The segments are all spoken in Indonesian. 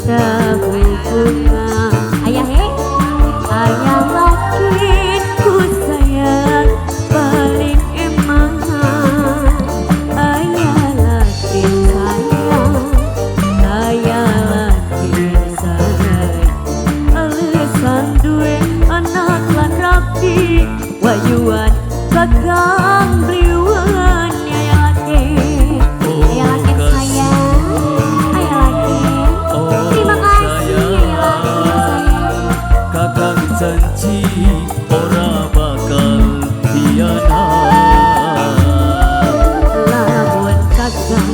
tapi bunga ayah ayah lakiku sayang paling emang ayah laki sayang ayah laki sayang alasan duwe anak lan rapi wayuan kakang bliwan ayah laki sayang ayah laki terima kasih ayah laki sayang kakang janji ora bakal hianat lamun kakang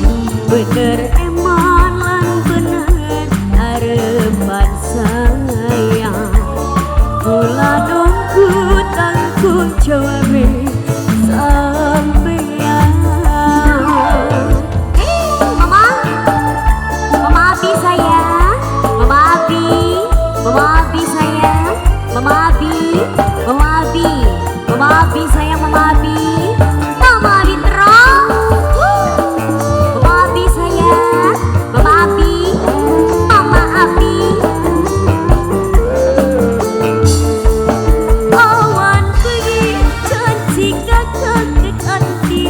bener eman lan bener arepan sayang kula nunggu tanggung jawabe sampeyan. Mama Abi sayang, Mama Abi sayang, Mama Abi sayang, Mama Abi terus. Mama Abi sayang, Mama Abi. Awan pergi janji kakak ganti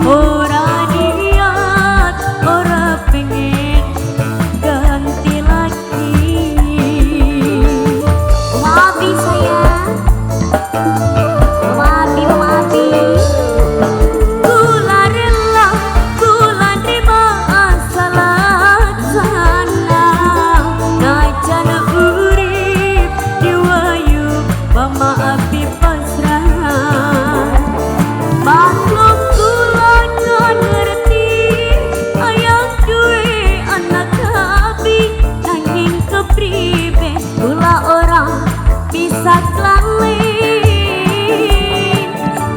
ora niat ora pengen ganti lagi. Mama Abi sayang, Mama Abi kula rela kula terima salah sana najan urip diwayu Mama Abi pasrah maklum kula kan ngerti ayang duwe anak Abi nanging kepribe kula orang bisa kelalin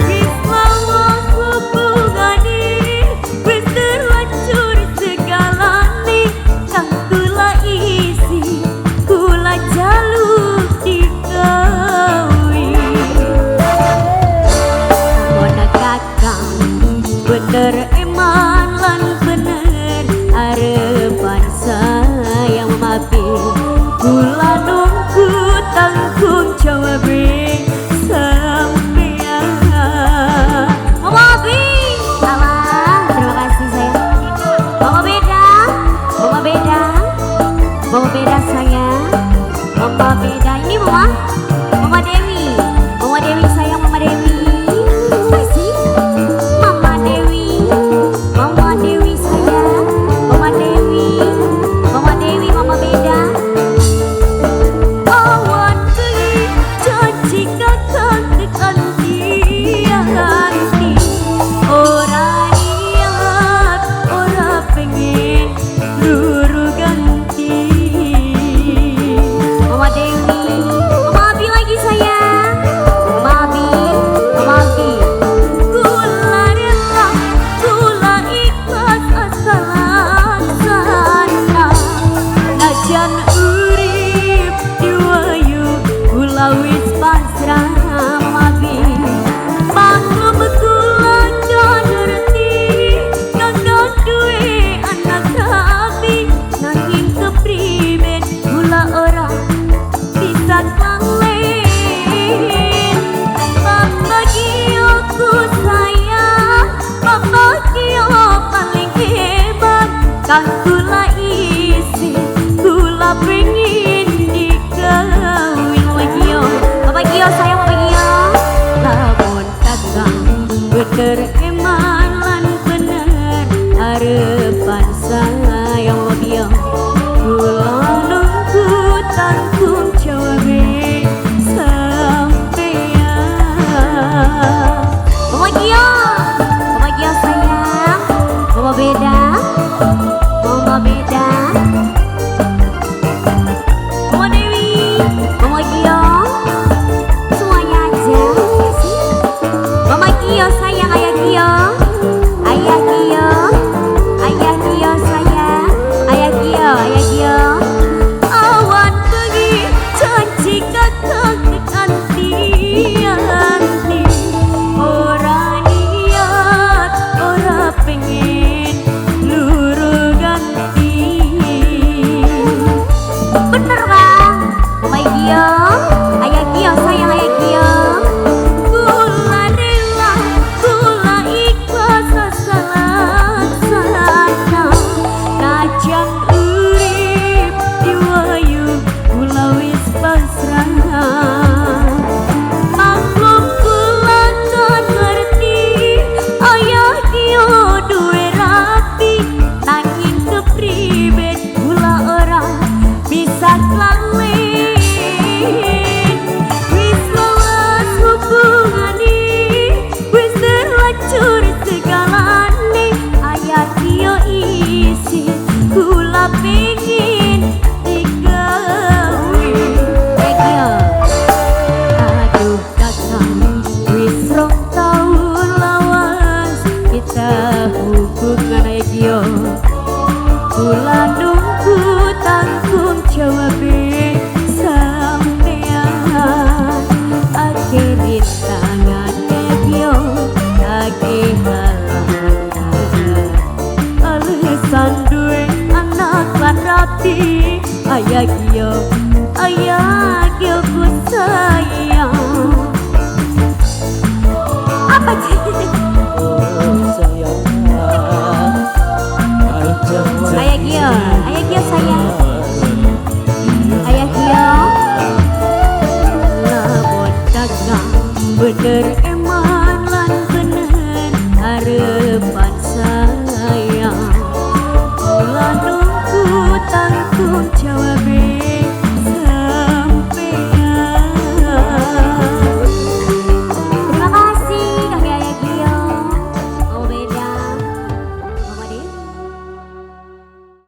wis lawang hubungane wis terlanjur segalane kang kula isi kula jaluk digawi mana kakang bener eman lan bener arepan sayang Mama Abi kula nunggu tanggung jawabe sampeyan. Mama Abi salah terima kasih sayang. Mama beda sayang, Mama beda ini Mama Dewi sayang, Mama Dewi kasih Mama Dewi sayang, Mama Dewi Mama beda. Awan pergi janji kakak ganti ora niat ora pengen luru ganti. Mama Abi lagi sayang, Mama Abi kula rela kula ikhlas asal sana najan urip diwayu kula wis pasrah Mama Abi maklum kula kan ngerti kakang duwe anak Abi nanging kepriben kula ora bisa kelalin Mama Gioku sayang Mama Gio paling hebat kang kula isi kula pengen digawin Mama Gio sayang Mama Gio lamun kakang bener eman lan bener arepan sayang Mama Gio kula nunggu tanggung jawabe sampeyan. Mama Gio sayang, Mama beda. Mama Dewi, Mama Gio semuanya aja sih. Mama Gio sayang, Ayah Gio sayang, Ayah Gio awan pergi janji kakak ganti ora niat ora pengen luru ganti. hukuk kana Egio Kulando